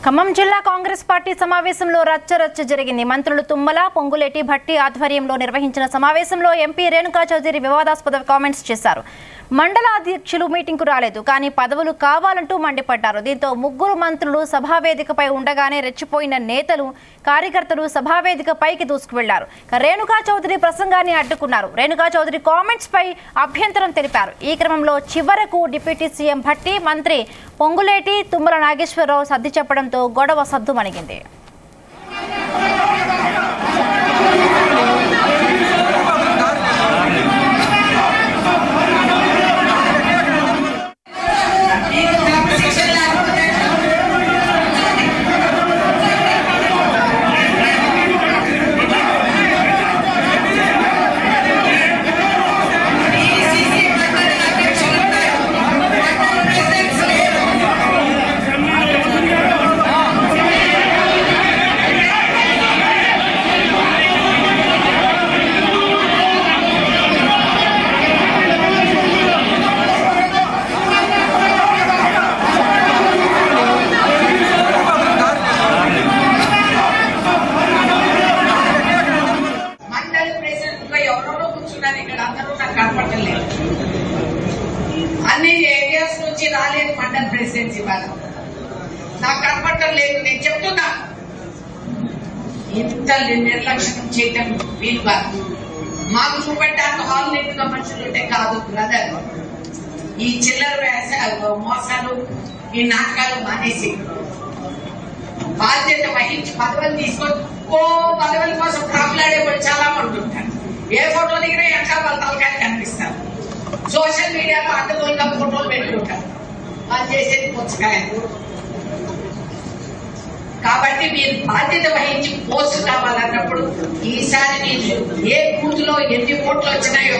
ఖమ్మం జిల్లా కాంగ్రెస్ పార్టీ సమావేశంలో రచ్చరచ్చ జరిగింది. మంత్రులు తుమ్మల, పొంగులేటి, భట్టి ఆధ్వర్యంలో నిర్వహించిన సమావేశంలో ఎంపీ రేణుకా చౌదరి వివాదాస్పద కామెంట్స్ చేశారు. మండల అధ్యక్షులు మీటింగ్కు రాలేదు, కానీ పదవులు కావాలంటూ మండిపడ్డారు. దీంతో ముగ్గురు మంత్రులు సభావేదికపై ఉండగానే రెచ్చిపోయిన నేతలు, కార్యకర్తలు సభావేదికపైకి దూసుకువెళ్లారు. రేణుకా చౌదరి ప్రసంగాన్ని అడ్డుకున్నారు. రేణుకా చౌదరి కామెంట్స్ పై అభ్యంతరం తెలిపారు. ఈ క్రమంలో చివరకు డిప్యూటీ సీఎం భట్టి, మంత్రి పొంగులేటి, తుమ్మల నాగేశ్వరరావు సర్ది చెప్పడంతో గొడవ సద్దుమణిగింది. అన్ని ఏరియాస్ నుంచి రాలేదు మండల్ ప్రెసిడెన్సీ వాళ్ళు, నాకు కనపడటం లేదు. నేను చెప్తున్నా, ఇంత నిర్లక్ష్యం చేయటం వీలు కాదు. మాకు చూపెట్టాక హాల్ నిండుగా మనుషులు ఉంటే కాదు బ్రదర్. ఈ చిల్లర మోసాలు, ఈ నాటకాలు మానేసి బాధ్యత వహించి పదవులు తీసుకొని పదవుల కోసం ప్రాకులాడే వాళ్ళు చాలా మంది ఉంటారు. ఏ ఫోటో దిగినా ఎక్కడ వాళ్ళ తలకాయలు కనిపిస్తారు. సోషల్ మీడియాలో అడ్డగోలుగా ఫోటోలు పెట్టుకుంటారు. వాళ్ళు చేసేది పుచ్చకాయ. కాబట్టి మీరు బాధ్యత వహించి పోస్ట్ కావాలన్నప్పుడు ఈసారి మీరు ఏ బూత్ లో ఎన్ని ఓట్లు వచ్చినాయో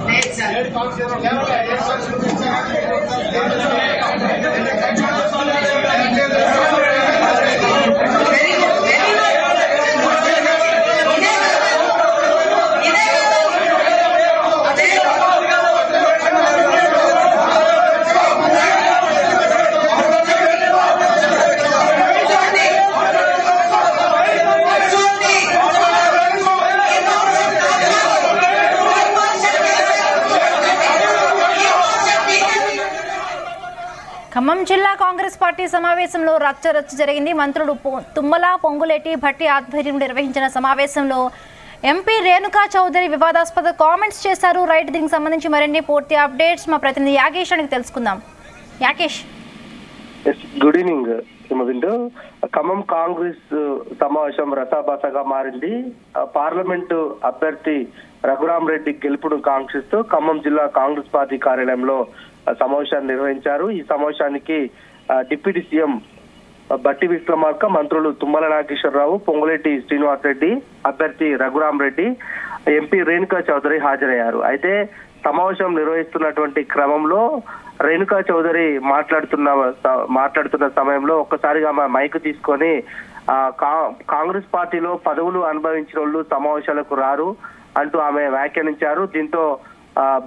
లేదు సార్. ఖమ్మం జిల్లా కాంగ్రెస్ పార్టీ సమావేశంలో రచ్చరచ్చ జరిగింది. మంత్రులు తుమ్మల, పొంగులేటి, భట్టి ఆధ్వర్యంలో నిర్వహించిన సమావేశంలో ఎంపీ రేణుకా చౌదరి వివాదాస్పద కామెంట్స్ చేశారు. రైట్, దీనికి సంబంధించి మరిన్ని పూర్తి అప్డేట్స్ మా ప్రతినిధి యాకేష్ అని తెలుసుకుందాం. Yakesh, good evening. ఖమ్మం కాంగ్రెస్ సమావేశం రసాబసాగా మారింది. పార్లమెంటు అభ్యర్థి రఘురామ్ రెడ్డి గెలుపును కాంక్షిస్తూ ఖమ్మం జిల్లా కాంగ్రెస్ పార్టీ కార్యాలయంలో సమావేశాన్ని నిర్వహించారు. ఈ సమావేశానికి డిప్యూటీ సీఎం బట్టి విక్రమార్క, మంత్రులు తుమ్మల నాగేశ్వరరావు, పొంగులేటి శ్రీనివాస్ రెడ్డి, అభ్యర్థి రఘురామ్ రెడ్డి, ఎంపీ రేణుకా చౌదరి హాజరయ్యారు. అయితే సమావేశం నిర్వహిస్తున్నటువంటి క్రమంలో రేణుకా చౌదరి మాట్లాడుతున్న సమయంలో ఒక్కసారిగా మైక్ తీసుకొని కాంగ్రెస్ పార్టీలో పదవులు అనుభవించిన వాళ్ళు సమావేశాలకు రారు అంటూ ఆమె వ్యాఖ్యానించారు. దీంతో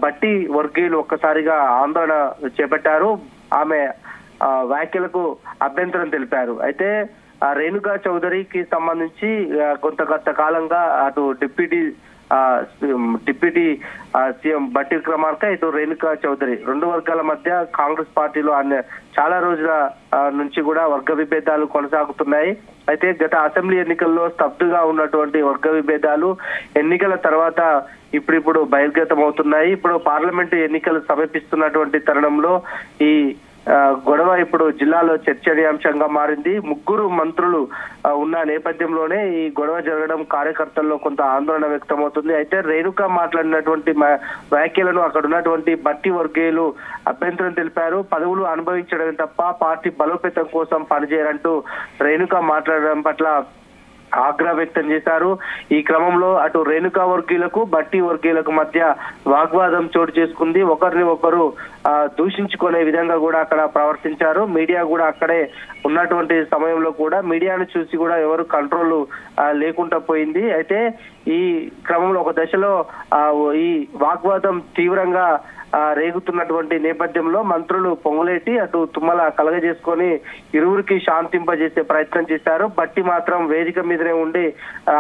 బట్టి వర్గీయులు ఒక్కసారిగా ఆందోళన చేపట్టారు. ఆమె వ్యాఖ్యలకు అభ్యంతరం తెలిపారు. అయితే రేణుకా చౌదరికి సంబంధించి కొంత కాలంగా అటు డిప్యూటీ సీఎం బట్టి విక్రమార్క, ఇటు రేణుకా చౌదరి రెండు వర్గాల మధ్య కాంగ్రెస్ పార్టీలో చాలా రోజుల నుంచి కూడా వర్గ విభేదాలు కొనసాగుతున్నాయి. అయితే గత అసెంబ్లీ ఎన్నికల్లో స్తబ్దుగా ఉన్నటువంటి వర్గ విభేదాలు ఎన్నికల తర్వాత ఇప్పుడు బహిర్గతం అవుతున్నాయి. ఇప్పుడు పార్లమెంటు ఎన్నికలు సమీపిస్తున్నటువంటి తరుణంలో ఈ గొడవ ఇప్పుడు జిల్లాలో చర్చనీయాంశంగా మారింది. ముగ్గురు మంత్రులు ఉన్న నేపథ్యంలోనే ఈ గొడవ జరగడం కార్యకర్తల్లో కొంత ఆందోళన వ్యక్తమవుతుంది. అయితే రేణుక మాట్లాడినటువంటి వ్యాఖ్యలను అక్కడ ఉన్నటువంటి బట్టి వర్గీయులు అభ్యంతరం తెలిపారు. పదవులు అనుభవించడమే తప్ప పార్టీ బలోపేతం కోసం పనిచేయాలంటూ రేణుక మాట్లాడడం పట్ల ఆగ్రహం వ్యక్తం చేశారు. ఈ క్రమంలో అటు రేణుకా వర్గీయులకు, బట్టి వర్గీయులకు మధ్య వాగ్వాదం చోటు చేసుకుంది. ఒకరిని ఒకరు దూషించుకునే విధంగా కూడా అక్కడ ప్రవర్తించారు. మీడియా కూడా అక్కడే ఉన్నటువంటి సమయంలో కూడా మీడియాను చూసి కూడా ఎవరు కంట్రోల్ లేకుండా పోయింది. అయితే ఈ క్రమంలో ఒక దశలో ఈ వాగ్వాదం తీవ్రంగా రేగుతున్నటువంటి నేపథ్యంలో మంత్రులు పొంగులేటి అటు తుమ్మల కలగజేసుకొని ఇరువురికి శాంతింపజేసే ప్రయత్నం చేశారు. బట్టి మాత్రం వేదిక మీదనే ఉండి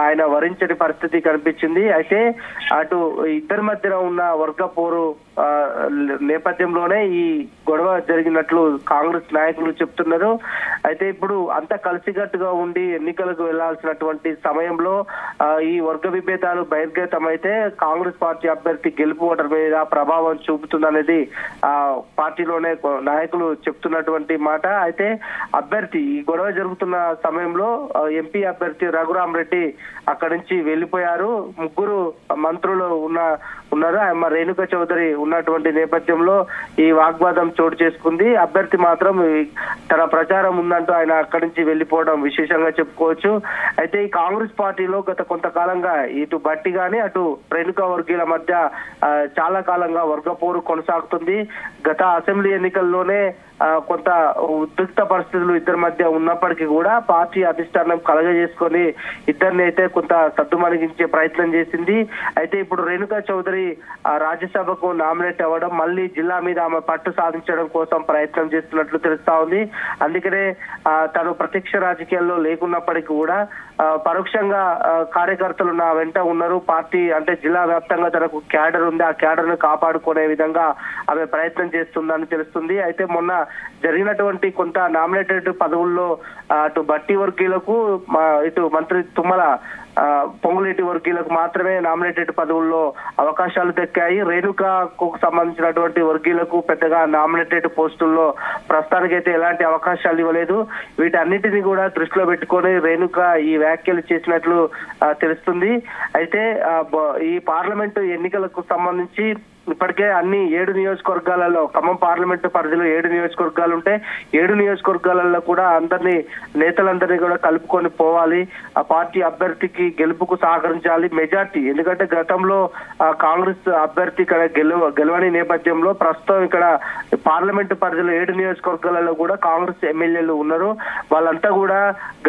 ఆయన వరించని పరిస్థితి కనిపించింది. అయితే అటు ఇద్దరి మధ్యన ఉన్న వర్గ పోరు నేపథ్యంలోనే ఈ గొడవ జరిగినట్లు కాంగ్రెస్ నాయకులు చెప్తున్నారు. అయితే ఇప్పుడు అంతా కలిసికట్టుగా ఉండి ఎన్నికలకు వెళ్లాల్సినటువంటి సమయంలో ఈ వర్గ విభేదాలు బహిర్గతమైతే కాంగ్రెస్ పార్టీ అభ్యర్థి గెలుపు ఓటర్ మీద ప్రభావం చూపుతుందనేది పార్టీలోనే నాయకులు చెప్తున్నటువంటి మాట. అయితే అభ్యర్థి ఈ గొడవ జరుగుతున్న సమయంలో ఎంపీ అభ్యర్థి రఘురామ్ రెడ్డి అక్కడి నుంచి వెళ్లిపోయారు. ముగ్గురు మంత్రులు ఉన్నారు. రేణుకా చౌదరి ఉన్నటువంటి నేపథ్యంలో ఈ వాగ్వాదం చోటు చేసుకుంది. అభ్యర్థి మాత్రం తన ప్రచారం ఉందంటూ ఆయన అక్కడి నుంచి వెళ్లిపోవడం విశేషంగా చెప్పుకోవచ్చు. అయితే ఈ కాంగ్రెస్ పార్టీలో గత కొంతకాలంగా ఇటు బట్టి గాని అటు రేణుకా వర్గీయుల మధ్య చాలా కాలంగా వర్గ పోరు కొనసాగుతుంది. గత అసెంబ్లీ ఎన్నికల్లోనే కొంత ఉద్రిక్త పరిస్థితులు ఇద్దరి మధ్య ఉన్నప్పటికీ కూడా పార్టీ అధిష్టానం కలగజేసుకొని ఇద్దరిని అయితే కొంత సద్దుమణిగించే ప్రయత్నం చేసింది. అయితే ఇప్పుడు రేణుకా చౌదరి రాజ్యసభకు నామినేట్ అవ్వడం, మళ్ళీ జిల్లా మీద ఆమె పట్టు సాధించడం కోసం ప్రయత్నం చేస్తున్నట్లు తెలుస్తా ఉంది. అందుకనే తను ప్రత్యక్ష రాజకీయాల్లో లేకున్నప్పటికీ కూడా పరోక్షంగా కార్యకర్తలు నా వెంట ఉన్నారు. పార్టీ అంటే జిల్లా వ్యాప్తంగా తనకు క్యాడర్ ఉంది, ఆ క్యాడర్ ను కాపాడుకునే విధంగా ఆమె ప్రయత్నం చేస్తుందని తెలుస్తుంది. అయితే మొన్న జరిగినటువంటి కొంత నామినేటెడ్ పదవుల్లో అటు బట్టి వర్గీయులకు ఇటు మంత్రి తుమ్మల పొంగులేటి వర్గీయులకు మాత్రమే నామినేటెడ్ పదవుల్లో అవకాశాలు దక్కాయి. రేణుకాకు సంబంధించినటువంటి వర్గీయులకు పెద్దగా నామినేటెడ్ పోస్టుల్లో ప్రస్తుతానికైతే ఎలాంటి అవకాశాలు ఇవ్వలేదు. వీటన్నిటిని కూడా దృష్టిలో పెట్టుకొని రేణుక ఈ వ్యాఖ్యలు చేసినట్లు తెలుస్తుంది. అయితే ఈ పార్లమెంటు ఎన్నికలకు సంబంధించి ఇప్పటికే అన్ని 7 నియోజకవర్గాలలో ఖమ్మం పార్లమెంటు పరిధిలో 7 నియోజకవర్గాలు ఉంటే 7 నియోజకవర్గాలలో కూడా నేతలందరినీ కూడా కలుపుకొని పోవాలి. ఆ పార్టీ అభ్యర్థికి గెలుపుకు సహకరించాలి. మెజార్టీ, ఎందుకంటే గతంలో కాంగ్రెస్ అభ్యర్థి ఇక్కడ గెలవని నేపథ్యంలో ప్రస్తుతం ఇక్కడ పార్లమెంటు పరిధిలో 7 నియోజకవర్గాలలో కూడా కాంగ్రెస్ ఎమ్మెల్యేలు ఉన్నారు. వాళ్ళంతా కూడా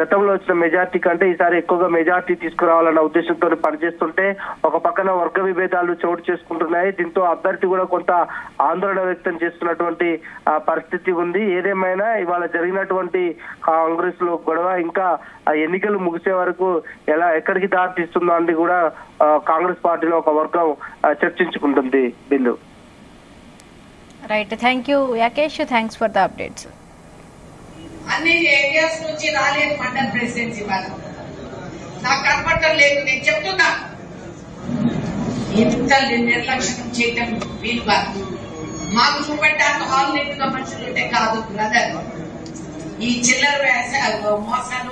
గతంలో వచ్చిన మెజార్టీ కంటే ఈసారి ఎక్కువగా మెజార్టీ తీసుకురావాలన్న ఉద్దేశంతో పనిచేస్తుంటే ఒక పక్కన వర్గ విభేదాలు చోటు చేసుకుంటున్నాయి. దీంతో అభ్యర్థి కూడా కొంత ఆందోళన వ్యక్తం చేస్తున్నటువంటి పరిస్థితి ఉంది. ఏదేమైనా ఇవాళ జరిగినటువంటి కాంగ్రెస్ లో గొడవ ఇంకా ఎన్నికలు ముగిసే వరకు ఎక్కడికి దారి తీస్తుందో అని కూడా కాంగ్రెస్ పార్టీలో ఒక వర్గం చర్చించుకుంటుంది. బిల్లు right, thank you Yakesh, thanks for the updates. అన్ని ఏరియాస్ నుంచి రాలేదు మండల్ ప్రెసిడెన్సీ వాళ్ళు, నాకు కనపడటం లేదు. నేను చెప్తున్నా ఇంత నిర్లక్ష్యం చేయటం వీలు కాదు. మాకు చూపెట్టాక హాల్ నిండుగా మనుషులు ఉంటే కాదు బ్రదర్. ఈ చిల్లర మోసాలు